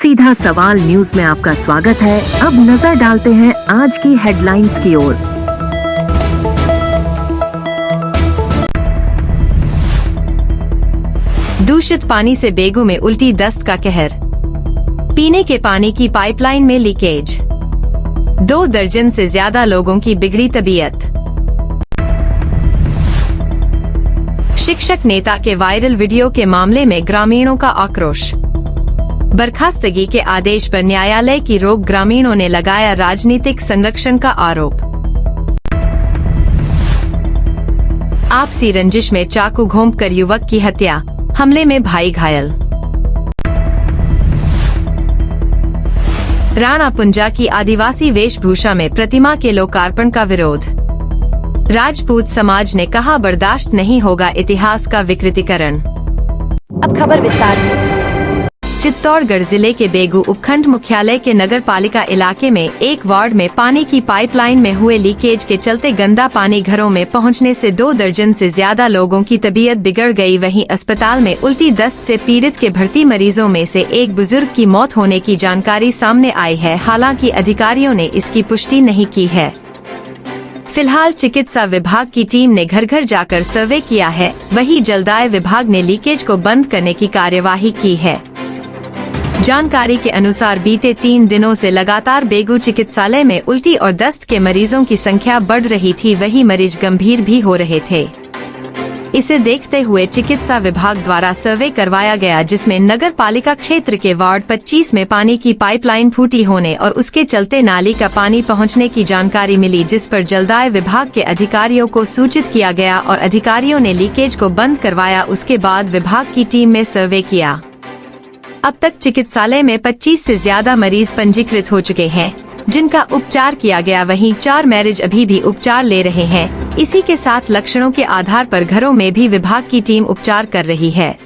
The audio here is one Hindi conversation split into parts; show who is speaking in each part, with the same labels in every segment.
Speaker 1: सीधा सवाल न्यूज में आपका स्वागत है। अब नजर डालते हैं आज की हेडलाइंस की ओर।
Speaker 2: दूषित पानी से बेगू में उल्टी दस्त का कहर। पीने के पानी की पाइपलाइन में लीकेज। 2 दर्जन से ज्यादा लोगों की बिगड़ी तबीयत। शिक्षक नेता के वायरल वीडियो के मामले में ग्रामीणों का आक्रोश। बर्खास्तगी के आदेश पर न्यायालय की रोक, ग्रामीणों ने लगाया राजनीतिक संरक्षण का आरोप। आपसी रंजिश में चाकू घोंपकर युवक की हत्या, हमले में भाई घायल। राणा पुंजा की आदिवासी वेशभूषा में प्रतिमा के लोकार्पण का विरोध। राजपूत समाज ने कहा बर्दाश्त नहीं होगा इतिहास का विकृतीकरण।
Speaker 3: अब खबर विस्तार से।
Speaker 2: चित्तौड़गढ़ जिले के बेगू उपखंड मुख्यालय के नगर पालिका इलाके में एक वार्ड में पानी की पाइपलाइन में हुए लीकेज के चलते गंदा पानी घरों में पहुंचने से 2 दर्जन से ज्यादा लोगों की तबीयत बिगड़ गई। वहीं अस्पताल में उल्टी दस्त से पीड़ित के भर्ती मरीजों में से एक बुजुर्ग की मौत होने की जानकारी सामने आई है। हालांकि अधिकारियों ने इसकी पुष्टि नहीं की है। फिलहाल चिकित्सा विभाग की टीम ने घर घर जाकर सर्वे किया है। वहीं जलदाय विभाग ने लीकेज को बंद करने की कार्यवाही की है। जानकारी के अनुसार बीते 3 दिनों से लगातार बेगू चिकित्सालय में उल्टी और दस्त के मरीजों की संख्या बढ़ रही थी। वहीं मरीज गंभीर भी हो रहे थे। इसे देखते हुए चिकित्सा विभाग द्वारा सर्वे करवाया गया, जिसमें नगर पालिका क्षेत्र के वार्ड 25 में पानी की पाइपलाइन फूटी होने और उसके चलते नाली का पानी पहुंचने की जानकारी मिली, जिस पर जलदाय विभाग के अधिकारियों को सूचित किया गया और अधिकारियों ने लीकेज को बंद करवाया। उसके बाद विभाग की टीम में सर्वे किया। अब तक चिकित्सालय में 25 से ज्यादा मरीज पंजीकृत हो चुके हैं, जिनका उपचार किया गया। वहीं 4 मरीज अभी भी उपचार ले रहे हैं। इसी के साथ लक्षणों के आधार पर घरों में भी विभाग की टीम उपचार कर रही है।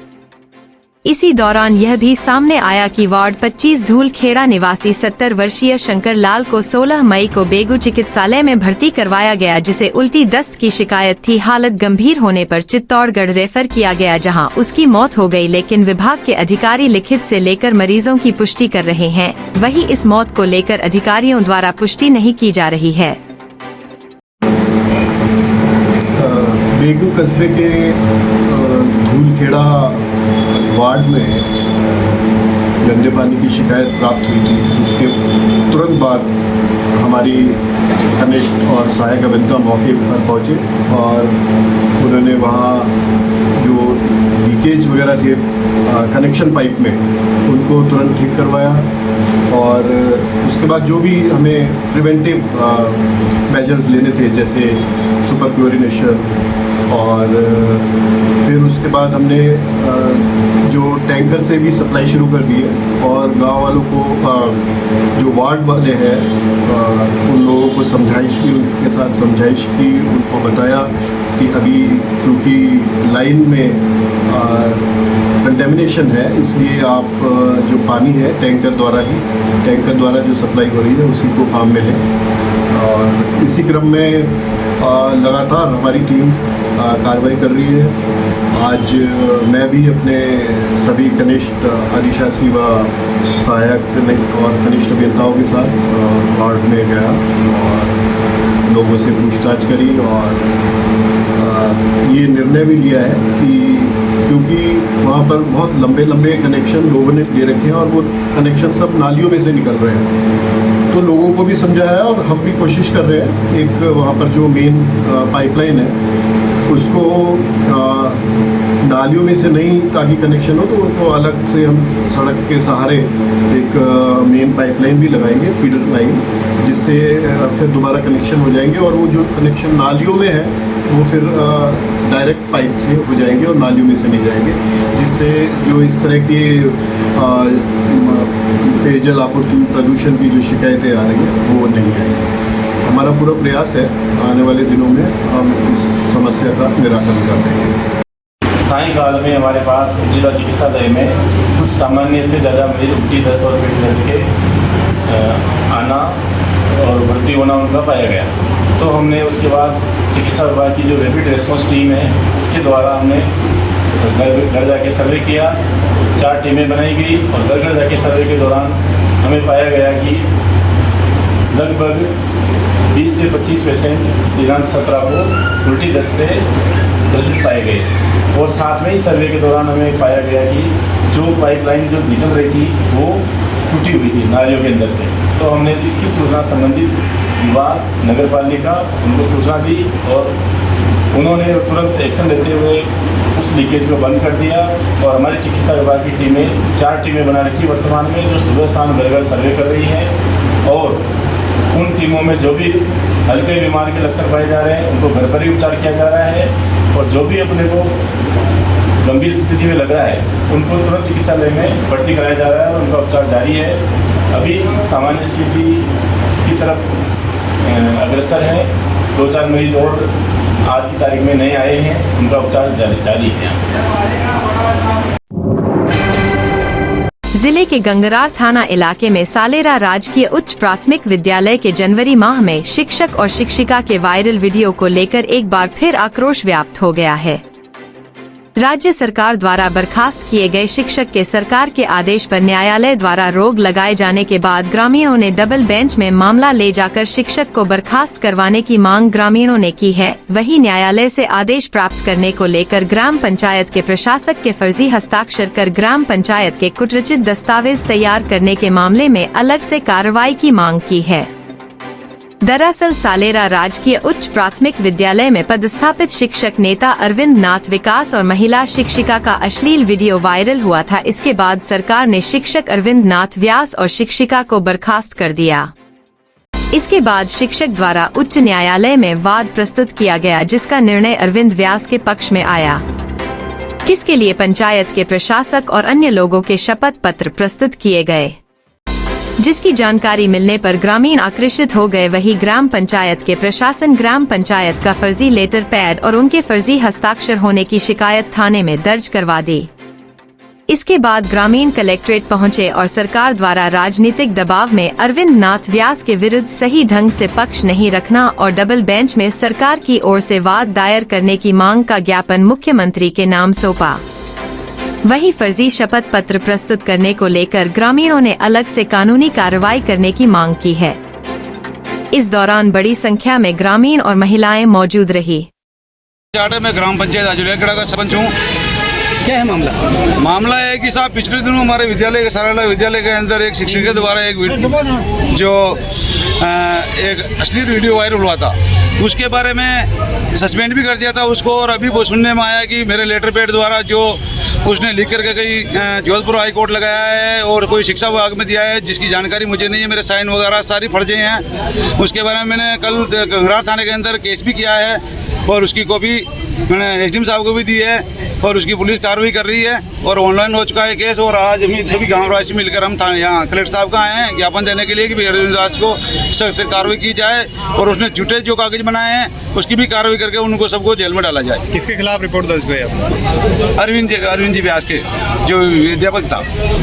Speaker 2: इसी दौरान यह भी सामने आया कि वार्ड 25 धूलखेड़ा निवासी 70 वर्षीय शंकर लाल को 16 मई को बेगू चिकित्सालय में भर्ती करवाया गया, जिसे उल्टी दस्त की शिकायत थी। हालत गंभीर होने पर चित्तौड़गढ़ रेफर किया गया, जहां उसकी मौत हो गई। लेकिन विभाग के अधिकारी लिखित से लेकर मरीजों की पुष्टि कर रहे हैं। वहीं इस मौत को लेकर अधिकारियों द्वारा पुष्टि नहीं की जा रही है।
Speaker 4: बेगू कस्बे के धूलखेड़ा वार्ड में गंदे पानी की शिकायत प्राप्त हुई थी। इसके तुरंत बाद हमारी कनिष्ठ और सहायक अभियंता मौके पर पहुंचे और उन्होंने वहाँ जो लीकेज वगैरह थे कनेक्शन पाइप में, उनको तुरंत ठीक करवाया। और उसके बाद जो भी हमें प्रिवेंटिव मेजर्स लेने थे, जैसे सुपर क्लोरिनेशन, और फिर उसके बाद हमने जो टैंकर से भी सप्लाई शुरू कर दी है। और गांव वालों को, जो वार्ड वाले हैं, उन लोगों को समझाइश की, उनके साथ समझाइश की, उनको बताया कि अभी क्योंकि लाइन में कंटेमिनेशन है, इसलिए आप जो पानी है टैंकर द्वारा जो सप्लाई हो रही है उसी को काम में लें। और इसी क्रम में लगातार हमारी टीम कार्रवाई कर रही है। आज मैं भी अपने सभी कनिष्ठ अधिशासी व सहायक और कनिष्ठ अभियंताओं के साथ वार्ड में गया और लोगों से पूछताछ करी और ये निर्णय भी लिया है कि क्योंकि वहाँ पर बहुत लंबे कनेक्शन लोगों ने ले रखे हैं और वो कनेक्शन सब नालियों में से निकल रहे हैं, तो लोगों को भी समझाया और हम भी कोशिश कर रहे हैं। एक वहाँ पर जो मेन पाइपलाइन है उसको नालियों में से नहीं, ताकि कनेक्शन हो तो उनको अलग से हम सड़क के सहारे एक मेन पाइपलाइन भी लगाएंगे, फीडर लाइन, जिससे फिर दोबारा कनेक्शन हो जाएंगे। और वो जो कनेक्शन नालियों में है वो फिर डायरेक्ट पाइप से हो जाएंगे और नालियों में से नहीं जाएंगे, जिससे जो इस तरह की पेयजल आपूर्ति प्रदूषण की जो शिकायतें आ रही हैं वो नहीं आएंगी। हमारा पूरा प्रयास है आने वाले दिनों में हम इस समस्या का निराकरण कर देंगे।
Speaker 5: सायंकाल में हमारे पास जिला चिकित्सालय में कुछ सामान्य से ज़्यादा मरीज उल्टी, दस्त और पेट दर्द के आना और भर्ती होना उनका पाया गया। तो हमने उसके बाद चिकित्सा विभाग की जो रैपिड रेस्पॉन्स टीम है उसके द्वारा हमने घर जाके सर्वे किया, 4 टीमें बनाई गई और घर जाके सर्वे के दौरान हमें पाया गया कि लगभग 20 से 25% दिनांक 17 को उल्टी दस्त से ग्रसित पाए गए। और साथ में ही सर्वे के दौरान हमें पाया गया कि जो पाइपलाइन जो निकल रही थी वो टूटी हुई थी नालियों के अंदर से। तो हमने इसकी सूचना संबंधित विभाग नगर पालिका उनको सूचना दी और उन्होंने तुरंत एक्शन लेते हुए उस लीकेज को बंद कर दिया। और हमारी चिकित्सा विभाग की टीमें 4 टीमें बना रखी वर्तमान में, जो सुबह शाम घर सर्वे कर रही हैं। और उन टीमों में जो भी हल्के बीमार के लक्षण पाए जा रहे हैं उनको घर पर ही उपचार किया जा रहा है, और जो भी अपने को गंभीर स्थिति में लग रहा है उनको तुरंत चिकित्सालय में भर्ती कराया जा रहा है और उनका उपचार जारी है। अभी सामान्य स्थिति की तरफ अग्रसर है। 2-4 मरीज और आज की तारीख में नए आए हैं, उनका उपचार जारी है।
Speaker 2: जिले के गंगरार थाना इलाके में सालेरा राजकीय उच्च प्राथमिक विद्यालय के जनवरी माह में शिक्षक और शिक्षिका के वायरल वीडियो को लेकर एक बार फिर आक्रोश व्याप्त हो गया है। राज्य सरकार द्वारा बर्खास्त किए गए शिक्षक के सरकार के आदेश पर न्यायालय द्वारा रोक लगाए जाने के बाद ग्रामीणों ने डबल बेंच में मामला ले जाकर शिक्षक को बर्खास्त करवाने की मांग ग्रामीणों ने की है। वहीं न्यायालय से आदेश प्राप्त करने को लेकर ग्राम पंचायत के प्रशासक के फर्जी हस्ताक्षर कर ग्राम पंचायत के कुटरचित दस्तावेज तैयार करने के मामले में अलग से कार्रवाई की मांग की है। दरअसल सालेरा राजकीय उच्च प्राथमिक विद्यालय में पदस्थापित शिक्षक नेता अरविंद नाथ विकास और महिला शिक्षिका का अश्लील वीडियो वायरल हुआ था। इसके बाद सरकार ने शिक्षक अरविंद नाथ व्यास और शिक्षिका को बर्खास्त कर दिया। इसके बाद शिक्षक द्वारा उच्च न्यायालय में वाद प्रस्तुत किया गया, जिसका निर्णय अरविंद व्यास के पक्ष में आया, किसके लिए पंचायत के प्रशासक और अन्य लोगों के शपथ पत्र प्रस्तुत किए गए, जिसकी जानकारी मिलने पर ग्रामीण आक्रोशित हो गए। वही ग्राम पंचायत के प्रशासन ग्राम पंचायत का फर्जी लेटर पैड और उनके फर्जी हस्ताक्षर होने की शिकायत थाने में दर्ज करवा दी। इसके बाद ग्रामीण कलेक्ट्रेट पहुंचे और सरकार द्वारा राजनीतिक दबाव में अरविंद नाथ व्यास के विरुद्ध सही ढंग से पक्ष नहीं रखना और डबल बेंच में सरकार की ओर से वाद दायर करने की मांग का ज्ञापन मुख्यमंत्री के नाम सौंपा। वही फर्जी शपथ पत्र प्रस्तुत करने को लेकर ग्रामीणों ने अलग से कानूनी कार्रवाई करने की मांग की है। इस दौरान बड़ी संख्या में ग्रामीण और महिलाएं मौजूद रही।
Speaker 6: मैं ग्राम पंचायत आजुलियाखेड़ा का सरपंच हूँ।
Speaker 7: क्या है मामला?
Speaker 6: मामला है कि साहब पिछले दिनों हमारे विद्यालय के सालेरा विद्यालय के अंदर एक शिक्षक के द्वारा एक एक अश्लील वीडियो वायरल हुआ था। उसके बारे में सस्पेंड भी कर दिया था उसको, और अभी वो सुनने में आया कि मेरे लेटर पैड द्वारा जो उसने लिख करके कहीं जोधपुर हाई कोर्ट लगाया है और कोई शिक्षा विभाग में दिया है, जिसकी जानकारी मुझे नहीं है। मेरे साइन वगैरह सारी फर्जी हैं। उसके बारे में मैंने कल गंगरार थाने के अंदर केस भी किया है और उसकी कॉपी मैंने एसडीएम साहब को भी दी है और उसकी पुलिस कार्रवाई कर रही है और ऑनलाइन हो चुका है केस। और आज हम सभी गाँव वासी मिलकर हम थाने यहाँ कलेक्टर साहब का आए हैं ज्ञापन देने के लिए कि अरविंद दास को सख्त से कार्रवाई की जाए और उसने झूठे जो कागज बनाए हैं उसकी भी कार्रवाई करके उनको सबको जेल में डाला जाए।
Speaker 7: किसके खिलाफ रिपोर्ट दर्ज हुई है?
Speaker 6: अरविंद जी व्यास के जो अध्यापक था।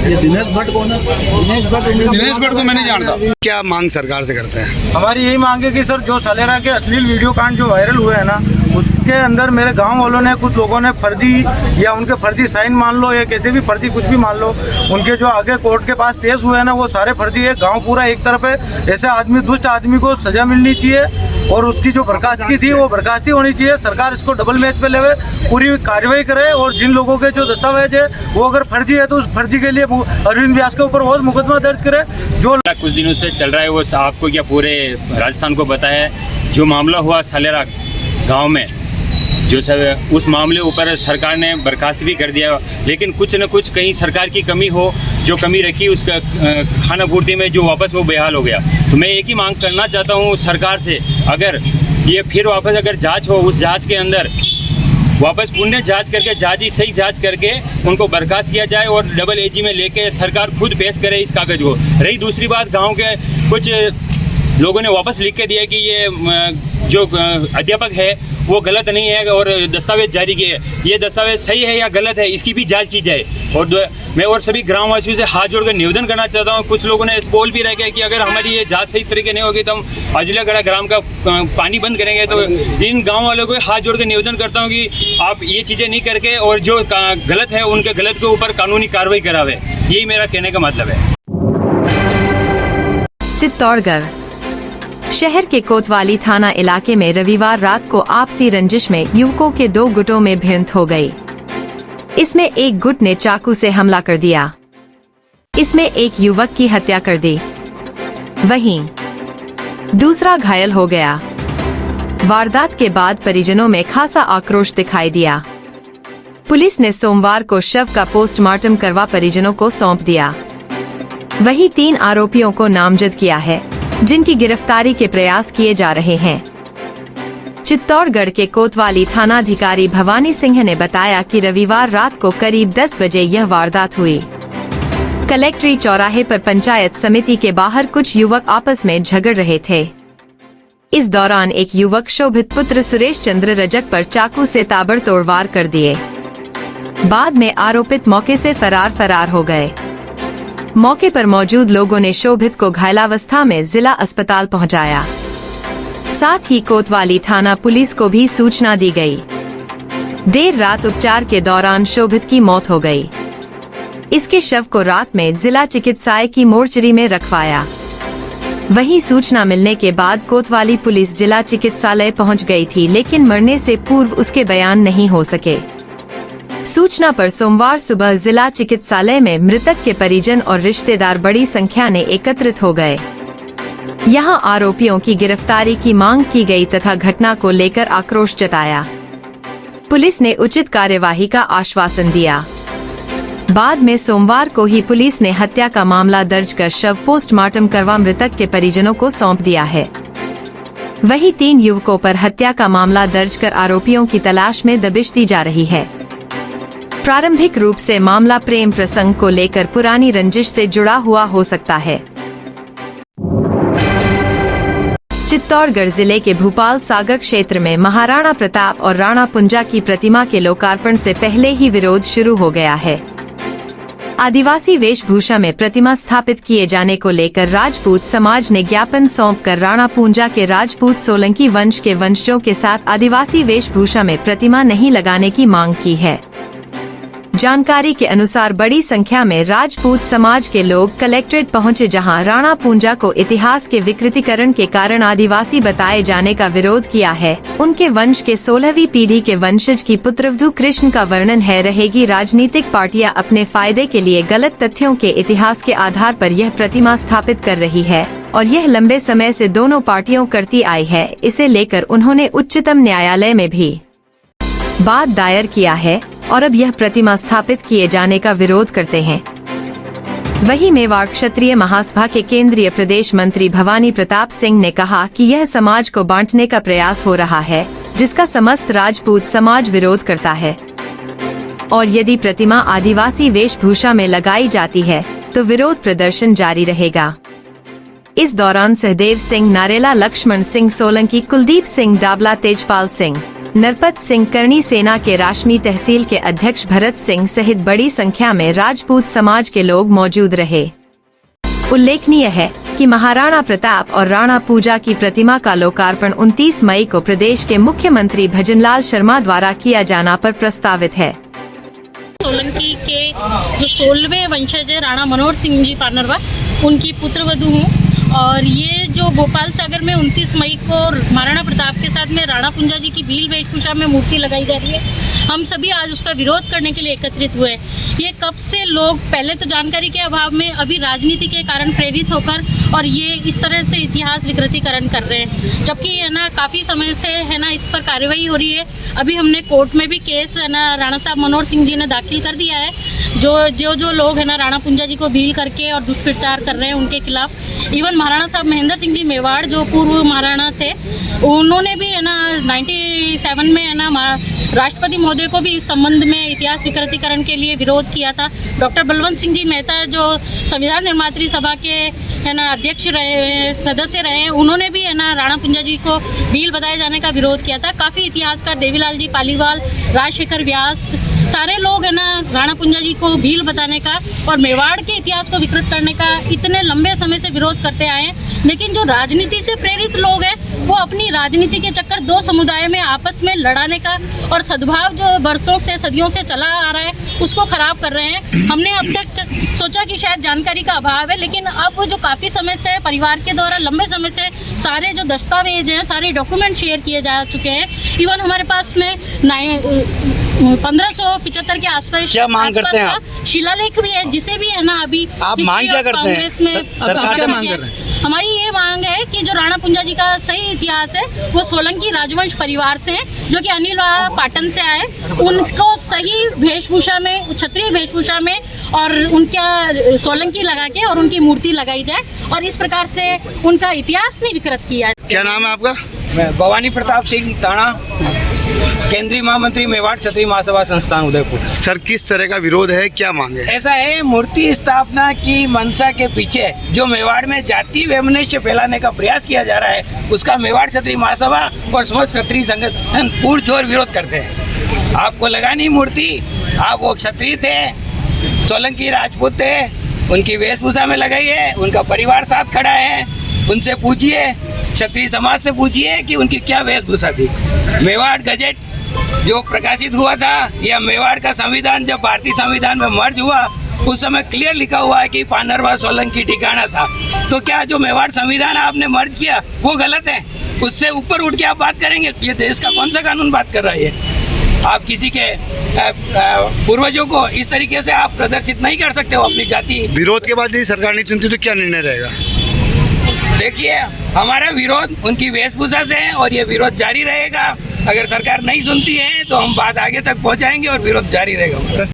Speaker 7: ये दिनेश भट्ट कौन है?
Speaker 6: दिनेश भट्ट को मैं नहीं जानता।
Speaker 7: क्या मांग सरकार से करते हैं?
Speaker 8: हमारी यही मांग है कि सर जो सालेरा के अश्लील वीडियो कांड जो वायरल हुए हैं ना, उसके अंदर मेरे गांव वालों ने कुछ लोगों ने फर्जी या उनके फर्जी साइन मान लो या कैसे भी फर्जी कुछ भी मान लो, उनके जो आगे कोर्ट के पास पेश हुए हैं ना वो सारे फर्जी है। गांव पूरा एक तरफ है। ऐसे आदमी दुष्ट आदमी को सजा मिलनी चाहिए और उसकी जो बर्खास्तगी थी वो बर्खास्ती होनी चाहिए। सरकार इसको डबल मैच पे लेवे, पूरी कार्रवाई करे और जिन लोगों के जो दस्तावेज है वो अगर फर्जी है तो उस फर्जी के लिए अरविंद व्यास के ऊपर और मुकदमा दर्ज करे। जो
Speaker 9: कुछ दिनों से चल रहा है वो आपको क्या पूरे राजस्थान को पता है। जो मामला हुआ सालेरा गांव में, जो सब उस मामले ऊपर सरकार ने बर्खास्त भी कर दिया, लेकिन कुछ न कुछ कहीं सरकार की कमी हो, जो कमी रखी उसका खाना पूर्ति में जो वापस वो बेहाल हो गया। तो मैं एक ही मांग करना चाहता हूँ सरकार से, अगर ये फिर वापस अगर जांच हो, उस जांच के अंदर वापस पुण्य जांच करके जांच सही जांच करके उनको बर्खास्त किया जाए और डबल एजी में लेके सरकार खुद पेश करे इस कागज को। रही दूसरी बात, गाँव के कुछ लोगों ने वापस लिख के दिया कि ये जो अध्यापक है वो गलत नहीं है और दस्तावेज जारी किए, ये दस्तावेज सही है या गलत है इसकी भी जांच की जाए। और मैं और सभी ग्रामवासियों से हाथ जोड़कर निवेदन करना चाहता हूँ। कुछ लोगों ने बोल भी रखे कि अगर हमारी ये जांच सही तरीके नहीं होगी तो हम आजुलियागढ़ ग्राम का पानी बंद करेंगे। तो इन गाँव वालों को हाथ जोड़ कर निवेदन करता हूँ कि आप ये चीज़ें नहीं करके और जो गलत है उनके गलत के ऊपर कानूनी कार्रवाई करावे, यही मेरा कहने का मतलब है।
Speaker 2: चित्तौड़गढ़ शहर के कोतवाली थाना इलाके में रविवार रात को आपसी रंजिश में युवकों के 2 गुटों में भिड़ंत हो गई। इसमें एक गुट ने चाकू से हमला कर दिया। इसमें एक युवक की हत्या कर दी, वहीं दूसरा घायल हो गया। वारदात के बाद परिजनों में खासा आक्रोश दिखाई दिया। पुलिस ने सोमवार को शव का पोस्टमार्टम करवा परिजनों को सौंप दिया। वहीं 3 आरोपियों को नामजद किया है, जिनकी गिरफ्तारी के प्रयास किए जा रहे हैं। चित्तौड़गढ़ के कोतवाली थानाधिकारी भवानी सिंह ने बताया कि रविवार रात को करीब 10 बजे यह वारदात हुई। कलेक्ट्री चौराहे पर पंचायत समिति के बाहर कुछ युवक आपस में झगड़ रहे थे। इस दौरान एक युवक शोभित पुत्र सुरेश चंद्र रजक पर चाकू से ताबड़तोड़ वार कर दिए। बाद में आरोपित मौके से फरार हो गए। मौके पर मौजूद लोगों ने शोभित को घायलावस्था में जिला अस्पताल पहुंचाया। साथ ही कोतवाली थाना पुलिस को भी सूचना दी गई। देर रात उपचार के दौरान शोभित की मौत हो गई। इसके शव को रात में जिला चिकित्सालय की मोर्चरी में रखवाया। वहीं सूचना मिलने के बाद कोतवाली पुलिस जिला चिकित्सालय पहुंच गई थी, लेकिन मरने से पूर्व उसके बयान नहीं हो सके। सूचना पर सोमवार सुबह जिला चिकित्सालय में मृतक के परिजन और रिश्तेदार बड़ी संख्या में एकत्रित हो गए। यहां आरोपियों की गिरफ्तारी की मांग की गई तथा घटना को लेकर आक्रोश जताया। पुलिस ने उचित कार्यवाही का आश्वासन दिया। बाद में सोमवार को ही पुलिस ने हत्या का मामला दर्ज कर शव पोस्टमार्टम करवा मृतक के परिजनों को सौंप दिया है। वहीं 3 युवकों पर हत्या का मामला दर्ज कर आरोपियों की तलाश में दबिश दी जा रही है। प्रारंभिक रूप से मामला प्रेम प्रसंग को लेकर पुरानी रंजिश से जुड़ा हुआ हो सकता है। चित्तौड़गढ़ जिले के भूपाल सागर क्षेत्र में महाराणा प्रताप और राणा पुंजा की प्रतिमा के लोकार्पण से पहले ही विरोध शुरू हो गया है। आदिवासी वेशभूषा में प्रतिमा स्थापित किए जाने को लेकर राजपूत समाज ने ज्ञापन सौंपकर राणा पुंजा के राजपूत सोलंकी वंश के वंशजों के साथ आदिवासी वेशभूषा में प्रतिमा नहीं लगाने की मांग की है। जानकारी के अनुसार बड़ी संख्या में राजपूत समाज के लोग कलेक्ट्रेट पहुंचे, जहां राणा पुंजा को इतिहास के विकृतीकरण के कारण आदिवासी बताए जाने का विरोध किया है। उनके वंश के 16वीं पीढ़ी के वंशज की पुत्रवधू कृष्ण का वर्णन है। रहेगी राजनीतिक पार्टियां अपने फायदे के लिए गलत तथ्यों के इतिहास के आधार पर यह प्रतिमा स्थापित कर रही है और यह लंबे समय से दोनों पार्टियों करती आई है। इसे लेकर उन्होंने उच्चतम न्यायालय में भी बात दायर किया है और अब यह प्रतिमा स्थापित किए जाने का विरोध करते हैं। वहीं मेवाड़ क्षत्रिय महासभा के केंद्रीय प्रदेश मंत्री भवानी प्रताप सिंह ने कहा कि यह समाज को बांटने का प्रयास हो रहा है, जिसका समस्त राजपूत समाज विरोध करता है और यदि प्रतिमा आदिवासी वेशभूषा में लगाई जाती है तो विरोध प्रदर्शन जारी रहेगा। इस दौरान सहदेव सिंह नारेला, लक्ष्मण सिंह सोलंकी, कुलदीप सिंह डाबला, तेजपाल सिंह, नरपत सिंह, करणी सेना के राशमी तहसील के अध्यक्ष भरत सिंह सहित बड़ी संख्या में राजपूत समाज के लोग मौजूद रहे। उल्लेखनीय है कि महाराणा प्रताप और राणा पूजा की प्रतिमा का लोकार्पण 29 मई को प्रदेश के मुख्यमंत्री भजनलाल शर्मा द्वारा किया जाना पर प्रस्तावित है।
Speaker 10: सोलंकी के जो 16वें वंशज है राणा मनोहर सिंह जी पानरवा, उनकी पुत्रवधू हूँ और ये जो भोपाल सागर में 29 मई को महाराणा प्रताप के साथ में राणा पुंजा जी की भील वेशभूषा में मूर्ति लगाई जा रही है, हम सभी आज उसका विरोध करने के लिए एकत्रित हुए। ये कब से लोग पहले तो जानकारी के अभाव में, अभी राजनीति के कारण प्रेरित होकर और ये इस तरह से इतिहास विकृतीकरण कर रहे हैं, जबकि है ना काफ़ी समय से है ना इस पर कार्रवाई हो रही है। अभी हमने कोर्ट में भी केस है ना राणा साहब मनोहर सिंह जी ने दाखिल कर दिया है। जो लोग है ना राणा पुंजा जी को भील करके और दुष्प्रचार कर रहे हैं उनके खिलाफ। इवन महाराणा साहब महेंद्र सिंह जी मेवाड़ जो पूर्व महाराणा थे, उन्होंने भी है ना 97 में है ना राष्ट्रपति महोदय को भी इस संबंध में इतिहास विकृतीकरण के लिए विरोध किया था। डॉक्टर बलवंत सिंह जी मेहता जो संविधान निर्मात्री सभा के है ना अध्यक्ष रहे, सदस्य रहे हैं, उन्होंने भी है ना राणा पुंजा जी को भील बताए जाने का विरोध किया था। काफ़ी इतिहासकार देवीलाल जी पालीवाल, राजशेखर व्यास, सारे लोग है ना राणा पुंजा जी को भील बताने का और मेवाड़ के इतिहास को विकृत करने का इतने लंबे समय से विरोध करते आए हैं। लेकिन जो राजनीति से प्रेरित लोग हैं वो अपनी राजनीति के चक्कर दो समुदाय में आपस में लड़ाने का और सद्भाव जो वर्षों से सदियों से चला आ रहा है उसको खराब कर रहे हैं। हमने अब तक सोचा कि शायद जानकारी का अभाव है, लेकिन अब जो काफ़ी समय से परिवार के द्वारा लंबे समय से सारे जो दस्तावेज हैं, सारे डॉक्यूमेंट शेयर किए जा चुके हैं। इवन हमारे पास में 1575 के आसपास
Speaker 7: क्या मांग करते हैं आप?
Speaker 10: शिलालेख भी है, जिसे भी है ना अभी
Speaker 7: आप मांग क्या करते हैं?
Speaker 10: कांग्रेस में
Speaker 7: सरकार क्या मांग कर रहे हैं?
Speaker 10: हमारी ये मांग है कि जो राणा पुंजा जी का सही इतिहास है वो सोलंकी राजवंश परिवार से है, जो कि अनिल वाला पाटन से आए। उनको सही वेशभूषा में, क्षत्रिय वेशभूषा में और उनका सोलंकी लगा के और उनकी मूर्ति लगाई जाए और इस प्रकार से उनका इतिहास नहीं विकृत किया है।
Speaker 7: क्या नाम है आपका?
Speaker 8: मैं भवानी प्रताप सिंह ताना, केंद्रीय महामंत्री मेवाड़ क्षत्रिय महासभा संस्थान उदयपुर।
Speaker 7: सर किस तरह का विरोध है, क्या मांग है?
Speaker 8: ऐसा है, मूर्ति स्थापना की मंशा के पीछे जो मेवाड़ में जाति वैमनस्य फैलाने का प्रयास किया जा रहा है उसका मेवाड़ क्षत्रिय महासभा और समस्त क्षत्रिय संगठन पुरजोर विरोध करते हैं। आपको लगानी मूर्ति, आप वो क्षत्रिय थे, सोलंकी राजपूत थे, उनकी वेशभूषा में लगाई है, उनका परिवार साथ खड़ा है, उनसे पूछिए, क्षत्रिय समाज से पूछिए कि उनकी क्या वेशभूषा थी। मेवाड़ गजेट जो प्रकाशित हुआ था या मेवाड़ का संविधान जब भारतीय संविधान में मर्ज हुआ उस समय क्लियर लिखा हुआ है कि पानरवा सोलंकी ठिकाना था। तो क्या जो मेवाड़ संविधान आपने मर्ज किया वो गलत है? उससे ऊपर उठ के आप बात करेंगे? ये देश का कौन सा कानून बात कर रहा है? आप किसी के पूर्वजों को इस तरीके से आप प्रदर्शित नहीं कर सकते हो अपनी जाति।
Speaker 7: विरोध के बाद यदि सरकार नहीं सुनती तो क्या निर्णय रहेगा?
Speaker 8: देखिए, हमारा विरोध उनकी वेशभूषा से है और ये विरोध जारी रहेगा। अगर सरकार नहीं सुनती है तो हम बात आगे तक पहुंचाएंगे और विरोध जारी रहेगा।